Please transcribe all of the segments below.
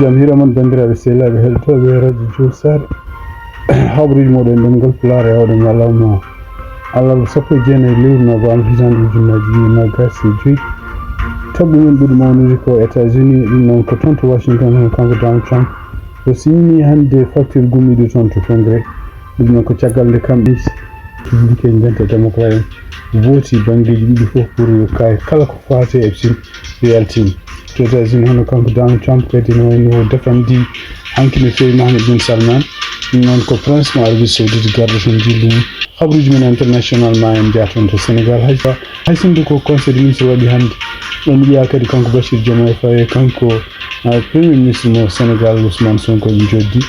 jam hiraman bandiraɓe sehlaɓe heɗotoɓe radio Jol Sare habruji moɗon ɗemgol Pulaar e oɗo ñalawma alarba 19 lewru novembre hitande ujunnaji 2025 taggu men ɓuuri mawnude ko États-Unis ɗum noon ko toon to Washington hono kanko Donald Trump o signini hande facture gummiɗo toon to congrès ɗum noon ko caggal nde kamɓe publique en janta démocrate en vooti banggueji ɗiɗi fof pour yo kala ko fate e sin yaltin to États-Unis hono kanko Donald Trump kadi no wayno o defandi hanki no fewi Mohamed bin Salman ɗum noon ko prince mo Arabie Saoudite garɗo toon jillu mum habruji men international ma en mbiya toon to Sénégal hay sinde ko conseil des ministres waɗi hande on wiya kadi kanko Bachir Diomaye Faye kanko premier ministre mo Sénégal Ousmane Sonko en joddi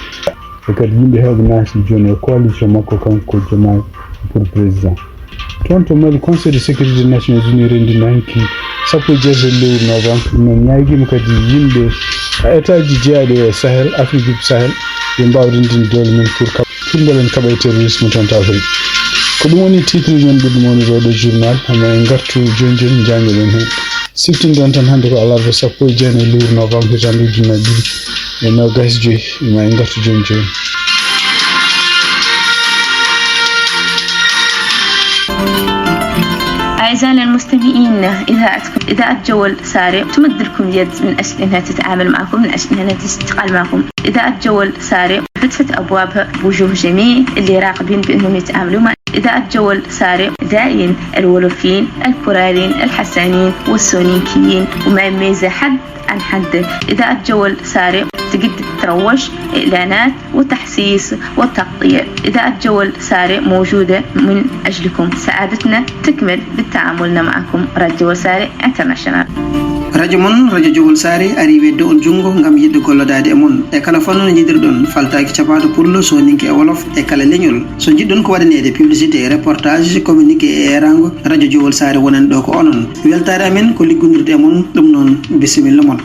e kadi yimɓe hewɓe naati joni e coalition makko kanko Diomaye pour président toon to Mali conseil de sécurité des nations unies rendino hanki 17 lewru novembre ɗum noon ñaguima kadi yimɓe état ji jeeyaɗo e Sahel Afrique Sahel ɓe mbawa rendinde dole men pour beelen kaɓa terrorisme toon taw heeɓi ko ɗum woni titre men ɓurɗo mawnude oɗo journal hama en gartu joni joni janggoɗen hen siftindon tan hande ko alarba 19 lewru novembre hitande ujunnaje ɗiɗi e nogas joyyi ma en gartu joni joni. أعزائنا المستمعين، إذاعة جول ساري تمد لكم يد من أجل أنها تتعامل معكم، من أجل أنها تشتغل معكم. إذاعة جول ساري فتحت أبوابها بوجوه جميع اللي راغبين بأنهم يتعاملوا مع إذاعة جول ساري داعين الولوفيين الكورالين الحسانين والسونيكيين وما يميز حد عن حد. إذاعة جول ساري تقدر تروج إعلانات وتحسيس وتغطية. إذاعة جول ساري موجودة من أجلكم، سعادتنا تكمل بالتعامل معكم. راديو جول ساري انترناشونال radio mon radio Jogol Sare ari wedde on jungo ngam yidde gollodade e mon e kala fannu no jidirɗon faltaki capato pullo so ninki e wolof e kala leñol so jiɗɗon ko waɗanede publicité e reportage communiqué e erango radio Jogol Sare wonan ɗo ko onon weltare amen ko liggodirde e mon ɗum noon bisimilla mon.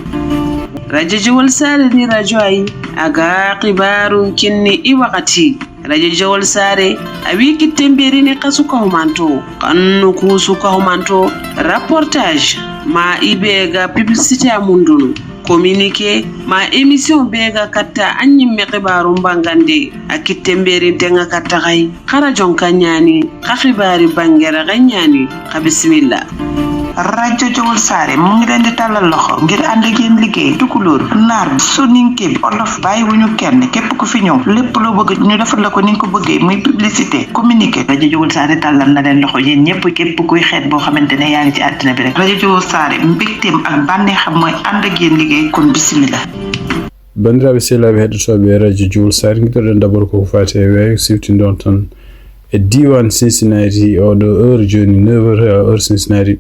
radio Jogol Sare ni radio ay aga qibaru kinni i wakati radio Jogol Sare a wiki temberini kasuka humanto kannu kusuka humanto reportage ma ibega publicité amundunu communiqué ma émission bega katta anyimme qibaru mbangande akitte mberinte katta kay khara jonka nyani khibari bangera ganyani bismillah. radio Jogol Sare mu ngi leen di talal loxo ngir ànd ak yéen liggéey tukulóor naar soninké bi olof bàyyi wuñu kenn képp ku fi ñëw lépp loo bëgg ñu defal la ko ni nga ko bëggee muy publicité communiqué radio Jogol Sare tàllal na leen loxo yéen ñëpp képp kuy xeet boo xamante ne yaa ngi ci àddina bi rek radio Jogol Sare mbégteem ak bànneexam mooy ànd ak yéen liggéey kon bismillah. bandiraɓe sehlaɓe heɗotoɓe radio Jogol Sare giɗoɗen d'abord ko fati e weeyo siftindon tan e diwan Cincinnati oɗo heure joni 9h heure Cincinnati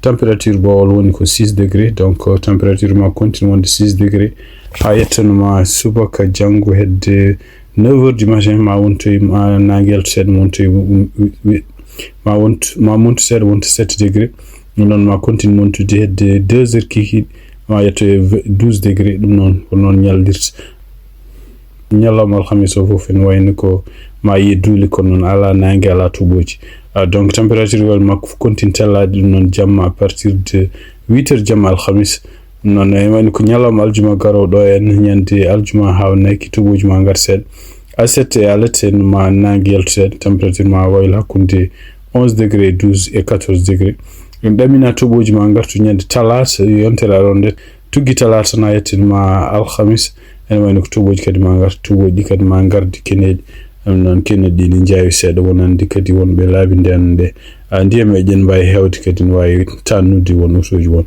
température bowol woni ko 6 degré donc température ma continue wonde 6 degré ha yettanoma subaka janggo hedde 9h du matin ma wontoy ma nangel seeɗa wontoy ma montu seeɗa wonto 7 degré non ma continue montude hedde 2h kiki ma yetto 12 degré ɗum noon ko noon ñaldirta ñalawma alhamis o fof en wayno ko ma yedduli ko non ala nangue ala tuboji donc température wal makko continue tellade ɗum noon jamma à partir de 8h jamma alhamis non e wayno ko ñalawma aljuma garoɗo en ñande aljuma hawnaki tuboji ma ngar seeɗa aset e alete ma nangue yalto seeɗa température ma wayla hakkude 11 degré 12 et 14 degré en ɗamina tuboji ma gartu ñande talata yontere aronde tuggi talata na yettinma alhamis en wayno ko tuboji kadi ma gartu tuboji kadi ma gardi keneji non keneɗi ɗi jaawi seeɗa wonande kadi wonɓe laabi nden nde ndiyam e ƴen mbawi hewde kadi no wawi tannude won utoji won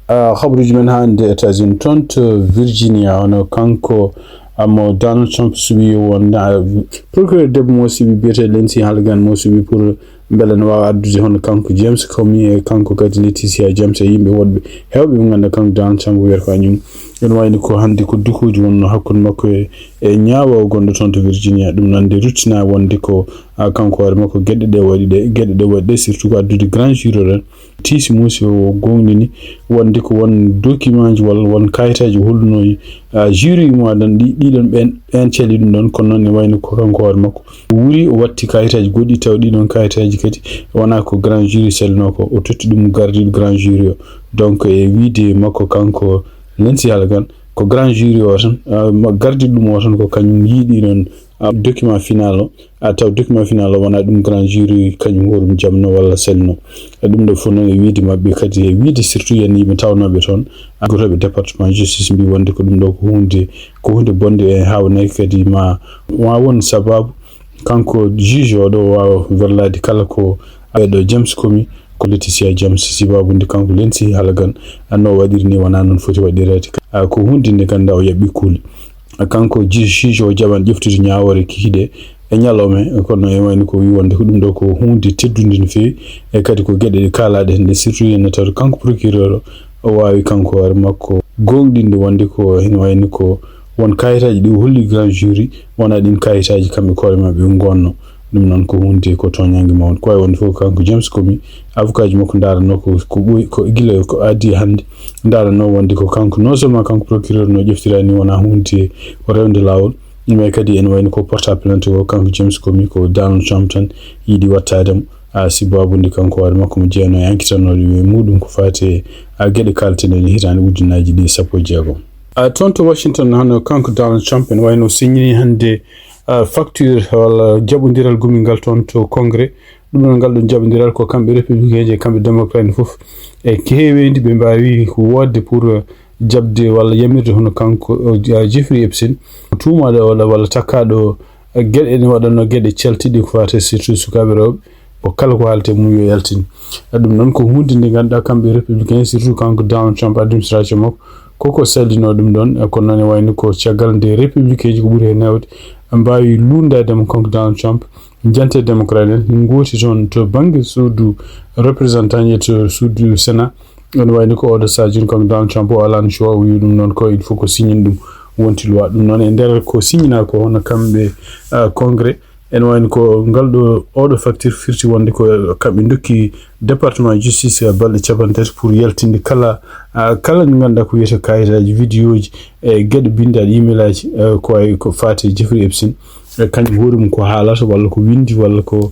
habruji men hande États-Unis toon to Virginia hono kanko amo Donald Trump suɓi won procureur debbo mo suɓi biyete Lindsey Halgan mo suɓi pour beele no wawa addude hono kanko James Comey e kanko kadi Leticia James e yimɓe wonɓe hewɓe ɓe ganduɗa kanko Donald Trump wiyata ko añum en wayno ko hande ko dukuji wonno hakkude makko e ñaawo gonɗo toon to Virginia ɗum noon nde ruttina wonde ko kanko hoore makko gueɗe ɗe waɗi ɗe surtout ko addude grand jury ren tiisi muusi o gonɗini wonde ko won document ji walla won kayitaji hollunoyi jury mo aɗan ɗiɗon ɓen celi ɗum ɗon kono noon ne wayno ko kanko hoore makko wuri o watti kayitaji goɗɗi taw ɗiɗon kayitaji kadi wona ko grand jury selno ko o totti ɗum gardiɗo grand jury o donc e wiide makko kanko Lindsey Halgan ko grand jury o tan gardi ɗum o tan ko kañum yiiɗi noon document final o taw document final o wona ɗum grand jury kañum horum jamno walla selno ɗum ɗo fof noon e wiide mabɓe kadi e wiide surtout yen yimɓe tawnoɓe toon gotoɓe département justice mbi wonde ko ɗum ɗo ko hunde bonde e hawnayi kadi ma won sababu kanko juge oɗo wawa wallade kala ko ɓeɗo James Comey ko Laetitia James sibabude kanko lensi halagan no waɗiri ni wona noon foti waɗirede ko hunde nde ganda o yaɓɓi kuule kanko juge o jaɓan ƴeftude ñawore kikiɗe e ñalawma kono e wayno ko wi wonde ko ɗum ɗo ko hunde teddude no fewi e kadi ko gueɗe ɗe kalaɗe hende surtout yen taw kanko procureur o wawi kanko hoore makko gonɗinde wonde ko hen wayno ko won kayitaji ɗi holli grand jury wona ɗin kayitaji kamɓe koore mabɓe gonno ɗum noon ko hunde ko toñangue mawon ko way wonde fof kanko James Comey avocat ji makko darano ko ɓoyi ko guila ko addi hande darano wonde ko kanko non seulement kanko procureur no ƴeftirani wona hunde ko rewde lawol mais kadi en wayno ko porta plainte o kanko James Comey ko Donald Trump tan yiiɗi wattademo sibabude kanko hoore makko mo jeeyano e enquêtanode muɗum ko fati gueɗe kalteɗen hitande ujunnaji 16 toon to Washington hono kanko Donald Trump en wayno signini hande facture walla jaɓodiral gumingal toon to congrès ɗum ɗon ngal ɗon jaɓodiral ko kamɓe républicain e kamɓe démocrate fof e kewendi ɓe mbawi wodde pour jabde walla yamirde hono kanko Jeffrey Epstein tumaɗo walla takkaɗo gueɗe ne waɗanno gueɗe caltiɗi ko fate surtout sukaɓe rewɓe ko kala ko haalte mum yo yaltin ɗum noon ko hunde nde ganduɗa kamɓe républicain surtout kanko Donald Trump administration makko koko sallino ɗum ɗon ko noon e wayno ko caggal nde républicain ji ko ɓuuri hen hewde mbawi lundademo kanko Donald Trump jante démocrate en gooti toon to banggue suudu représentant e to suudu sénat on wayno ko oɗo sajini kanko Donald Trump o alano choix o wi ɗum noon ko il faut ko signine ɗum wonti loi ɗum noon e nder ko signina ko hono kamɓe congrès en wayno ko ngal ɗo oɗo facture firti wonde ko kamɓe dokki département justice balɗe 30 pour yaltinde kala nde ganduɗa ko wiyete kayitaji vidéo ji e gueɗe bindaɗe email aji ko way ko fati Jeffrey Epstein kañum hoore mum ko haalata walla ko windi walla ko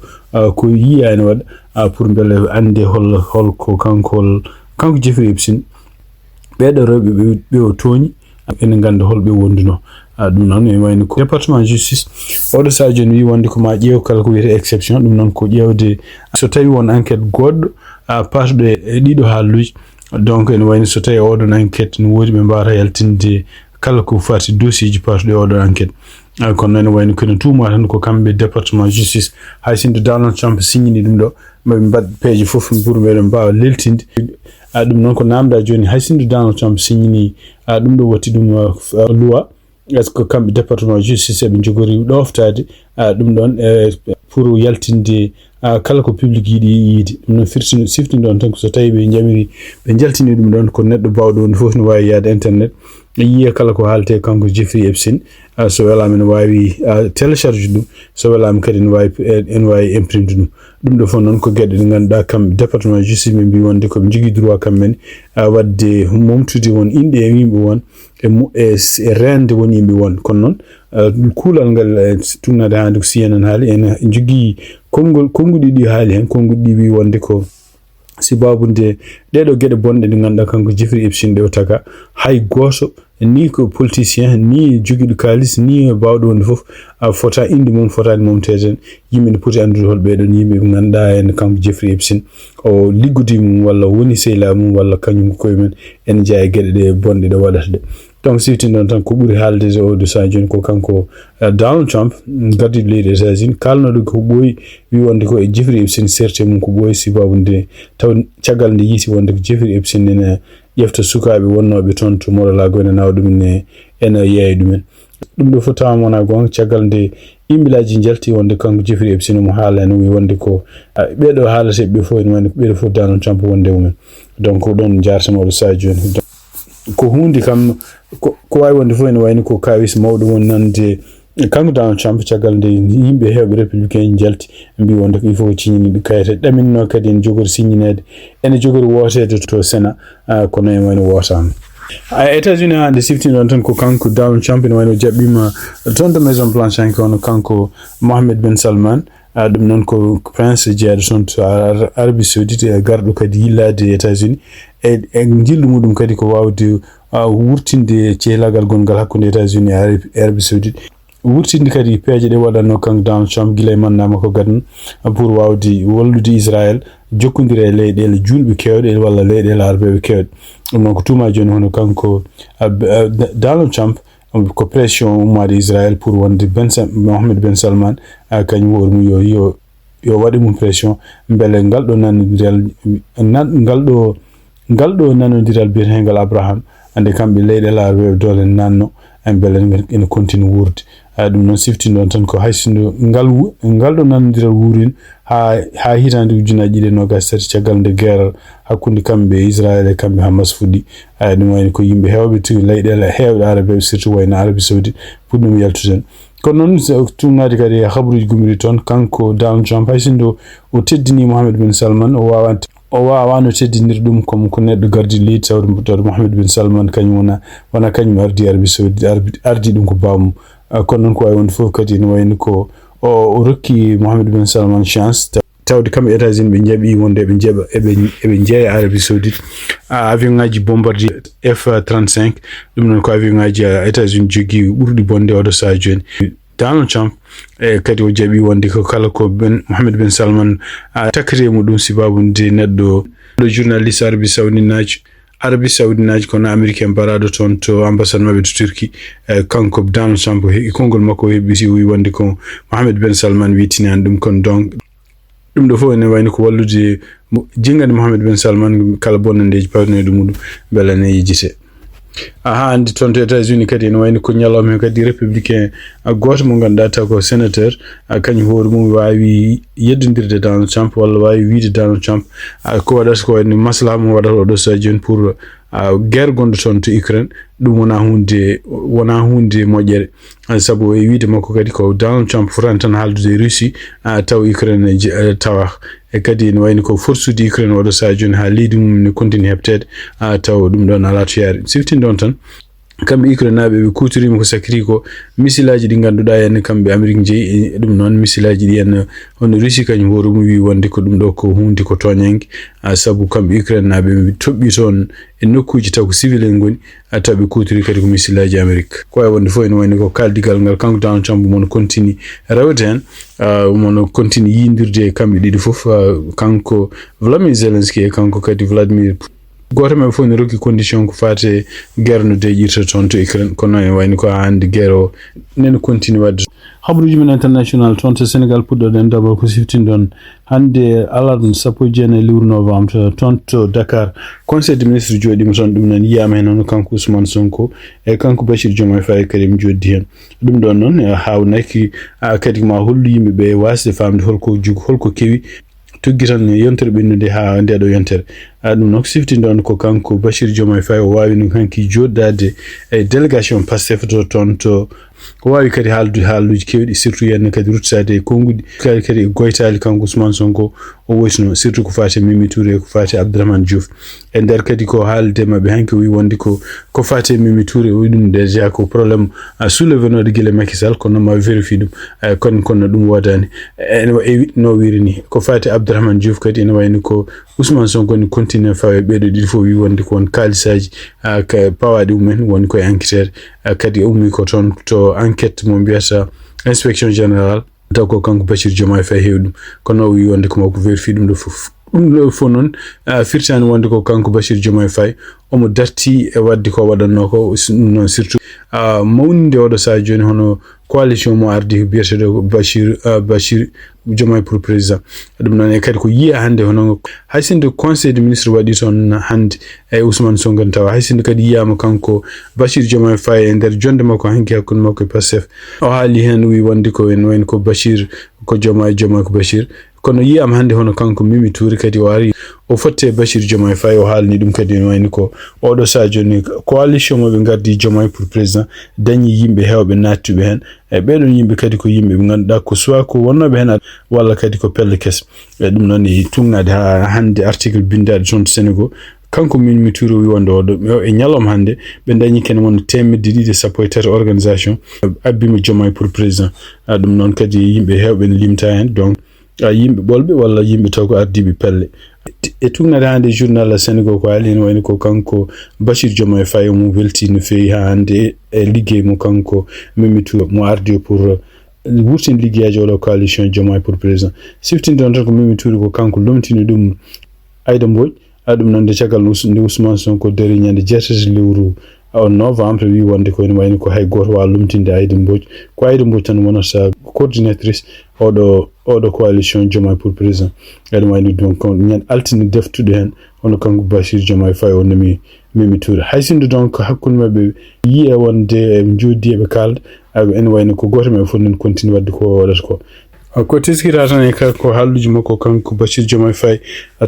yiya ene waɗa pour beele ande holko kanko Jeffrey Epstein ɓeɗo rewɓe ɓe o tooñi ene ganda holɓe wonduno ɗum noon e wayno ko département justice oɗo sadio wi wonde ko ma ƴeew kala ko wiyete exception ɗum noon ko ƴeewde so tawi won enquête goɗɗo pasɗo e ɗiɗo haalluji donc ene wayno so tawi oɗon enquête ne woodi ɓe mbawata yaltinde kala ko fati dossier ji pasɗo e oɗon enquête kono noon ene wayno kono tuuma tan ko kamɓe département justice hay sinno Donald Trump signini ɗum ɗo maɓe mbaɗ peeje fof pour meɗen mbawa leltinde ɗum noon ko namda joni hay sinno Donald Trump signini ɗum ɗo watti ɗum loi est ce que kamɓe département justice eɓe jogori ɗoftade ɗum ɗon pour yaltinde kala ko public yiɗi yiide ɗum noon sifti ɗon tan so tawi ɓe jamiri ɓe jaltini ɗum ɗon ko neɗɗo bawɗo woni fof ne wawi yaade internet yiya kala ko haalte kanko Jeffrey Epstein so welama ne wawi télécharge ɗum so welama kadi ne wawi imprime ɗum ɗo fof noon ko gueɗe ɗe ganduɗa kamɓe département justice ɓe mbi wonde koɓe jogui droit kamɓene wadde momtude won inɗe e yimɓe won e rende won yimɓe won kono noon kuulal ngal tunnade hande ko CNN haali ene jogui konguɗi ɗi haali hen konguɗi ɗi wi wonde ko sibabude ɗeɗo gueɗe bonɗe ɗe ganduɗa kanko Jeffrey Epstein ɗe o taga hay goto ni ko politicien ni joguiɗo kalis ni bawɗo wonde foof fota inde mum fotani momteden yimɓe ne poti andude hol ɓeɗon yimɓe ɓe ganduɗa hen kanko Jeffrey Epstein o liggudi mum walla woni sehla mum walla kañum koye men ene jeeya e gueɗe ɗe bonɗe ɗe waɗata ɗe donc sifti noon tan ko ɓuuri haaldede o de sa joni ko kanko Donald Trump gardiɗo leydi États-Unis kalnoɗo ko ɓooyi wi wonde ko e Jeffrey Epstein serte mum ko ɓooyi sibabude taw caggal nde yiiti wonde ko Jeffrey Epstein ene ƴefta sukaɓe wonnoɓe toon to Mar-a-Lago ene nawa ɗumen ene yeeya ɗumen ɗum ɗo fof tawama wona gonga caggal nde yimɓelaji jalti wonde kanko Jeffrey Epstein omo haala ene wi wonde ko ɓeɗo haalate ɓe fof ene wayno ɓeɗo fof Donald Trump wonde mumen donc ɗon jartanoɗo sa joni ko hunde kam ko wawi wonde fof ene wayno ko kawis mawɗo won nande kanko Donald Trump caggal nde yimɓe hewɓe républicain jalti mbi wonde ko il faut ciñiniɗo kayite ɗaminno kadi ene jogori signинede ene jogori wootede to sénat kono en wayno wootama États-Unis hande sifti ɗon tan ko kanko Donald Trump ene wayno jaɓɓima toon to maison blanche hanke hono kanko Mohammed Ben Salman ɗum noon ko prince jeeyaɗo toon to Arabie Saoudite garɗo kadi yillade États-Unis e jillu muɗum kadi ko wawde wurtinde cehlagal gongal hakkunde États-Unis e Arabie Saoudite wurtinde kadi peeje ɗe waɗanno kanko Donald Trump gila e mannama ko gadan pour wawde wallude Israël jokkondira e leyɗele julɓe kewɗe walla leyɗele arbeɓe kewɗe ɗum noon ko tuma joni hono kanko Donald Trump ko pression ummade Israël pour wonde Mohammed Ben Salman kañum wori mum yo waɗi mum pression beele ngalɗo nanodiral biyetegal Abraham ande kamɓe leyɗele arbeɓe dole nanno beele ene continue wurde ɗum noon siftindon tan ko haysindo ngalɗo nanodiral wurin ha hitande ujunaji ɗiɗi nogas tati caggal nde guerre hakkunde kamɓe Israël e kamɓe Hamas fuɗɗi ɗum wayni ko yimɓe hewɓe to leyɗele hewɓe arabeɓe surtout wayno Arabie Saoudite puɗɗum yaltuden kono noon tumnade kadi habaruji gumiri toon kanko Donald Trump haysindo o teddini Mohammed Ben Salman o wawano teddinir ɗum comme ko neɗɗo gardi leydi tawde Mohammed Ben Salman kañum wona kañum ardi Arabie Saoudite ardi ɗum ko bawmum kono noon ko wawi wonde fof kadi ne wayni ko o rokki Mohammed Ben Salman chance tawde kamɓe États-Unis ɓe jaaɓi wonde eɓe jeeya Arabie Saoudite avion ngaji bombardier F-35 ɗum noon ko avion ngaji États-Unis jogui ɓurɗi bonde oɗo saha joni Donald Trump kadi o jaaɓi wonde ko kala ko Mohammed Ben Salman takkate mo ɗum sibabude neɗɗo journaliste Arabie Saoudite kono américain baraɗo toon to ambassade mabɓe to Turquie kanko Donald Trump konngol makko heɓɓiti wi wonde ko Mohammed Ben Salman witinani ɗum kono donc ɗum ɗo fof ene wayni ko wallude jingande Mohammed Ben Salman kala bonnandeji pawneɗo muɗum beele ne yejjite andi toon to États-Unis kadi ene wayni ko ñalawma hen kadi républicain goto mo ganduɗa taw ko sénateur kañum hoore mum wawi yeddodirde Donald Trump walla wawi wiide Donald Trump ko waɗata ko wayni maslaha mo waɗata oɗo saha joni pour guerre gonɗo toon to Ukraine ɗum wona hunde moƴƴere saabu e wiide makko kadi ko Donald Trump fotani tan haaldude Russie taw Ukraine tawa e kadi ne wayni ko forsude Ukraine oɗo saha joni ha leydi mum ne continue heɓtede taw ɗum ɗon ala to yaari siftinde on tan kamɓe Ukraine naɓe ɓe kutorima ko sakiri ko misilaji ɗi ganduɗa henne kamɓe Amérique jeeyi ɗum noon misilaji ɗi henna hono Russie kañum hoore mum wi wonde ko ɗum ɗo ko hunde ko toñangue saabu kamɓe Ukraine naɓe ɓe toɓɓi toon e nokkuji taw ko civil en goni taw ɓe kutori kadi ko misilaji Amérique ko wawi wonde fof ene wayni ko kaldigal ngal kanko Donald Trump mono continue rewde hen mono continue yindirde e kamɓe ɗiɗi foof kanko Vladimir Zelensky e kanko kadi Vladimir goto maɓɓe fof ne rokki condition ko fate guerre no deƴirta toon to Ukraine kono e wayni ko hande guerre o nene continue wadde habaruji men international toon to Sénégal puɗɗoɗen d'abord ko siftindon hande alarba 19 lewru novembre toon to Dakar conseil des ministres jooɗima toon ɗum noon yiyama hen hono kanko Ousmane Sonko e kanko Bachir Diomaye Faye kadi mi joddi hen ɗum ɗon noon hawnaki kadi ma hollu yimɓeɓe wasde famde holko kewi tuggi tan yontere ɓennude ha ndeɗo yontere ɗum noon siftindon ko kanko Bachir Diomaye Faye o wawi no hanki joddade e délégation Pastef to toon to o wawi kadi haaluji kewɗi surtout yenna kadi ruttade e konngudi kadi goytali kanko Ousmane Sonko o woytino surtout ko fati Mimi Touré ko fati Abdourahmane Diouf e nder kadi ko haalde mabɓe hanki wi wonde ko fati Mimi Touré o wi ɗum déjà ko probléme soulevé node guila Macky Sall kono ma vérifie ɗum kono ɗum wodani no wiri ni ko fati Abdourahmane Diouf kadi ene wayni ko Ousmane Sonko ni continue fawe ɓeɗo ɗiɗi fof wi wonde ko won kalisaji pawaɗi umen woni koye enquêteur kadi ummi ko toon to enquête mo mbiyata inspection générale taw ko kanko Bachir Diomaye Faye heewi ɗum kono o wi wonde ko mako vérifie ɗum ɗo fof noon firtani wonde ko kanko Bachir Diomaye Faye omo darti e wadde ko waɗanno ko ɗum noon surtout mawninde oɗo saha joni hono coalition mo ardi biyeteɗo Bachir Diomaye pour président ɗum noon e kadi ko yiya hande hono haysinde conseil des ministres waɗi toon hande e Ousmane Sonko tawa haysinde kadi yiyama kanko Bachir Diomaye Faye e nder jonde makko hanki hakkude makko e Pastef o haali hen wi wonde ko en wayni ko Bachir ko Diomaye ko Bachir kono yiyama hande hono kanko Mimi Touré kadi o ari o fotte Bachir Diomaye Faye o haalni ɗum kadi en wayni ko oɗo saha joni coalition moɓe gardi Diomaye pour président dañi yimɓe hewɓe nattuɓe hen e ɓeɗon yimɓe kadi ko yimɓe ɓe ganduɗa ko soit ko wonnoɓe hen walla kadi ko pelle kes e ɗum noon e tugnade ha hande article bindaɗe toon to Sénégal kanko Mimi Touré wi wonde oɗo e ñalawma hande ɓe dañi ken won 1,213 organisation abbima Diomaye pour président ɗum noon kadi yimɓe hewɓe ne limta hen donc yimɓe ɓolɓe walla yimɓe taw ko ardiɓe pelle e tugnade hande journal Sénégal ko ali wayni ko kanko Bachir Diomaye Faye mo welti no fewi hande e liggey mo kanko Mimi Touré mo ardi pour wurtin liggeyaji oɗo coalition Diomaye pour président siftinde on tan ko Mimi Touré ko kanko lomtini ɗum Aïda Mbodj ɗum noon de caggal nde Ousmane Sonko dari ñande jeetati lewru novembre wi wonde ko ene wayni ko hay goto wawa lumtinde Aïda Mbodj ko Aïda Mbodj tan wonata coordinatrice oɗo coalition Diomaye pour président eɗen wayni donc ñande altini deftude hen hono kanko Bachir Diomaye Faye o nomi Mimi Touré hay sinno donc hakkude mabɓe yiye wonde joddi eɓe kalda ene wayni ko goto men fof nen continue wadde ko waɗata ko teskira tan e ko halluji makko kanko Bachir Diomaye Faye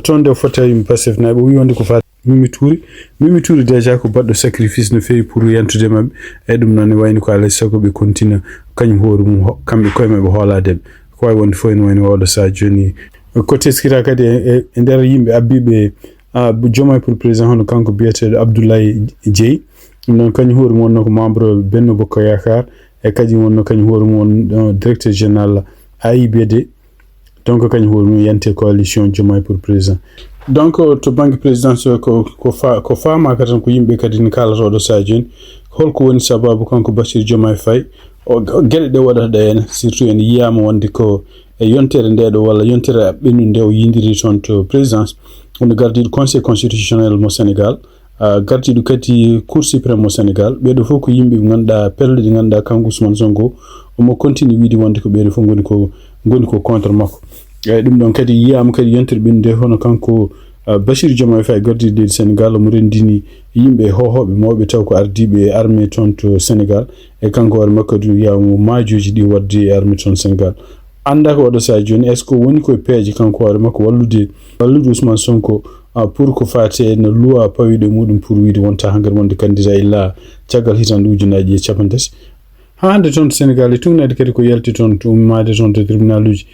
tonde fota yimɓe Pastef naɓe wi wonde ko fa Mimi Touré déjà ko baɗɗo sacrifice no fewi pour yantude mabɓe e ɗum noon ne wayni ko alay sago ɓe continue kañum hoore mum kamɓe koye mabɓe hooladeɓe ko wawi wonde fof ene wayni oɗo sa joni ko teskira kadi e nder yimɓe abbiɓe Diomaye pour président hono kanko biyeteɗo Abdoulaye Dieye ɗum noon kañum hoore mum wonno ko membre Benno Bokk Yakar e kadi wonno kañum hoore mum won directeur général AIBD donc kañum hoore mum yante coalition Diomaye pour président donc to banque présidence ko fama kadi tan ko yimɓe kadi ne kalata oɗo sa joni holko woni sababu kanko Bachir Diomaye Faye o gueɗe ɗe waɗata ɗe ene surtout ene yiyama wonde ko e yontere ndeɗo walla yontere ɓennude nde o yindiri toon to présidence ono gardiɗo conseil constitutionnel mo Sénégal gardiɗo kadi cour suprême mo Sénégal ɓeɗo fof ko yimɓe ɓe ganduɗa pelle ɗe ganduɗa kanko Ousmane Sonko omo continue wiide wonde ko ɓeɗo fof goni ko contre makko eyyi ɗum ɗon kadi yiyama kadi yontere ɓennude hono kanko Bachir Diomaye Faye gardiɗo Sénégal omo rendini yimɓe hohoɓe mawɓe taw ko ardiɓe armée toon to Sénégal e kanko hoore makko kadi yiyama maajoji ɗi wadde e armée toon Sénégal anda ko waɗa sa joni est ce que woni koye peeje kanko hoore makko wallude Ousmane Sonko pour ko fate no loi pawiɗo muɗum pour wiide wonta hankkadi wonde candidat illa caggal hitande ujunaji e capantati hande toon to Sénégal e tugnade kadi ko yalti toon to ummade toon to tribunal uji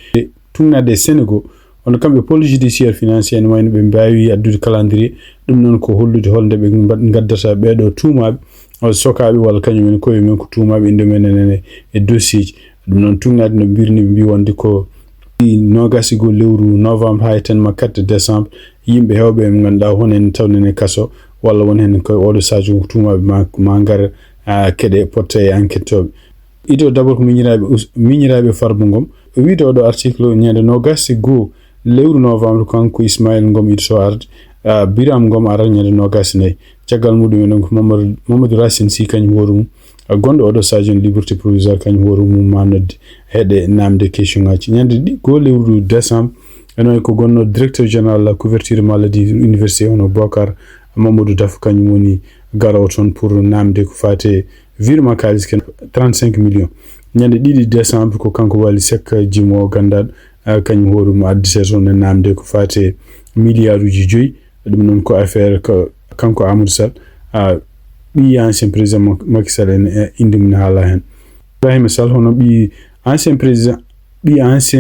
tugnade e Sénégal hono kamɓe pôle judiciaire financier ne wayno ɓe mbawi addude calendrier ɗum noon ko hollude holde ɓe gaddata ɓeɗo tuumaɓe sokaɓe walla kañumen koye men ko tuumaɓe inde men ene e dossier ji ɗum noon tugnade no mbirni ɓe mbi wonde ko 25 lewru novembre ha tenma 4 décembre yimɓe hewɓe ɓe ganduɗa hon en tawnene kaso walla won hen koye oɗo sadio ko tuumaɓe ma gar keɗe potta e enquête toɓe ido d'abord ko miñiraɓe Farba Ngom wiide oɗo article ñande 25 lewru novembre kanko Ismaïla Ngom ido arde Biram Ngom ara ñande 24 caggal muɗum e donc Mamadou Racine Sy kañum hoore mum gonɗo oɗo sadio liberté provisoire kañum hoore mum manodde heeɗe namde question ngaji ñande go lewru décembre eno ko gonno directeur général la couverture maladie université hono Bocar Mamadou Daf kañum woni garowo toon pour namde ko fate virement kalis ken 35 millions ñande 2 décembre ko kanko wali sek jimo gandaɗo kañum hoore mum addite toon e namde ko fate milliard uji 5 ɗum noon ko affaire kanko Amadou Sall ɓi ancien président Macky Sall en inde mum haala hen Ibrahima Sall hono ɓi ancien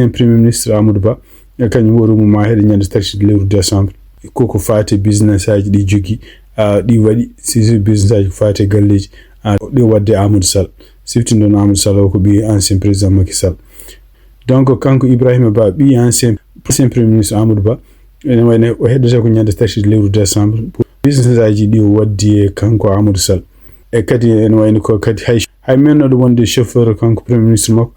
premier ministre Amadou Ba kañum hoore mum ma heeɗe ñande 3 lewru décembre koko fate business aji ɗi jogui ɗi waɗi si business aji ko fate galleji ɗi wadde Amadou Sall siftinde noon Amadou Sall o ko ɓi ancien président Macky Sall donc kanko Ibrahima Ba ɓi ancien premier ministre Amadou Ba ene wayne o heddata ko ñande 3 lewru décembre business aji ɗi o waddi e kanko Amadou Sall e kadi ene wayne ko kadi hay mennoɗo wonde chauffeur kanko premier ministre makko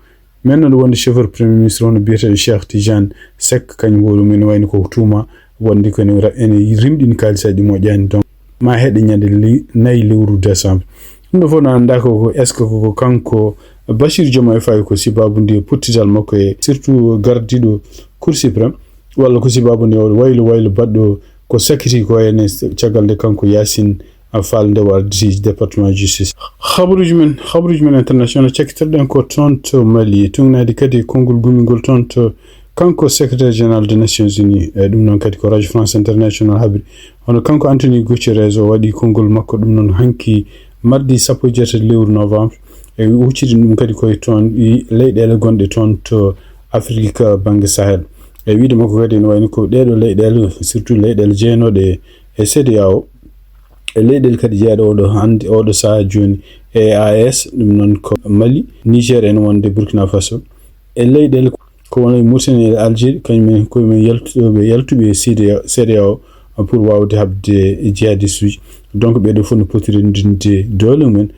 mennoɗo wonde chauffeur premier ministre hono biyeteɗo Cheikh Tidiane Seck kañum hoore mum ene wayne koko tuuma wonde ko ene rimɗini kalisaji ɗi moƴƴani donc ma heeɗe ñande 4 lewru décembre ɗum ɗo fof no anda ko est ce que koko kanko Bachir Diomaye Faye ko sibabude pottital makko e surtout gardiɗo cour suprême walla ko sibabude o waylo baɗɗo ko sakiti ko ene caggal nde kanko Yacine Fall nde warditi département justice habaruji men international cakkitirɗen ko toon to Mali tugnade kadi konngol gumigol toon to kanko secrétaire général des nations unies e ɗum noon kadi ko radio france international habri hono kanko Anthony Guterres o waɗi konngol makko ɗum noon hanki mardi 17 lewru novembre e huccidi ɗum kadi koye toon leyɗele gonɗe toon to Afrique banggue Sahel e wiide makko kadi ne wayno ko ɗeɗo leyɗele surtout leyɗele jeenoɗe e CEDEAO e leyɗele kadi jeeɗo oɗo hande oɗo saha joni e AES ɗum noon ko Mali Niger en wonde Burkina Faso e leyɗele ko woni Mauritanie e Algérie kañumen koyemen yaltuɓe CEDEAO pour wawde habde jihadiste uji donc ɓeɗo fof no poti rendinde doole mumen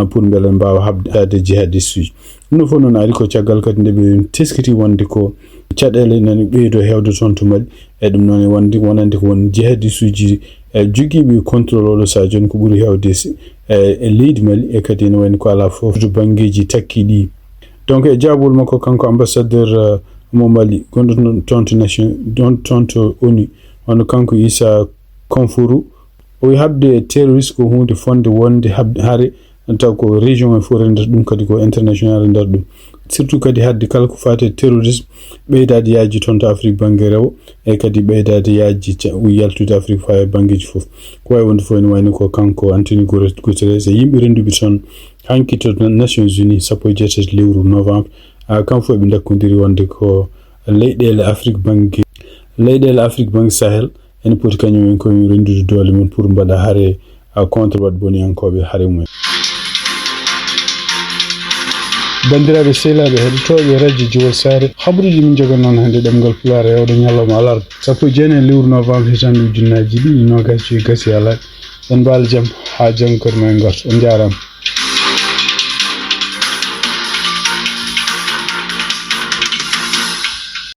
pour beele mbawa habdade jihadiste uji ɗum ɗo fof noon ari ko caggal kadi nde ɓe teskiti wonde ko caɗele nani ɓeydo hewde toon to Mali e ɗum noon wonande ko won jihadiste uji jogiiɓe contrôle oɗo sa joni ko ɓuuri hewde e leydi Mali e kadi ne wayno ko ala fof to banggueji takkiɗi donc e jaabol makko kanko ambassadeur mo Mali gonɗo toon to ONU hono kanko Issa Konfourou o habde terroriste ko hunde fonde wonde haare taw ko région e fof rendata ɗum kadi ko international rendata ɗum surtout kadi hadde kala ko fate terrorisme ɓeydade yaaji toon to Afrique banggue rewo e kadi ɓeydade yaaji yaltude Afrique fa e banggueji fof ko wawi wonde fof ene wayno ko kanko Antonio Guterres e yimɓe renduɓe toon hanki to Nations Unies 17 lewru novembre kam fof ɓe dakkodiri wonde ko leyɗele Afrique banggue Sahel ene poti kañumen koye rendude doole mum pour mbaɗa haare contre wadde boniyankoɓe haare mumen. bandiraɓe sehilaɓe heɗotoɓe radio Jowol Sare habaruji min jogo noon hande ɗemgal Pulaar yewde ñalawma alarba 19 lewru novembre hitande 2020 nogas joyi gasi ala en mbaala jaam ha janggo kadi ma en gartu on jarama.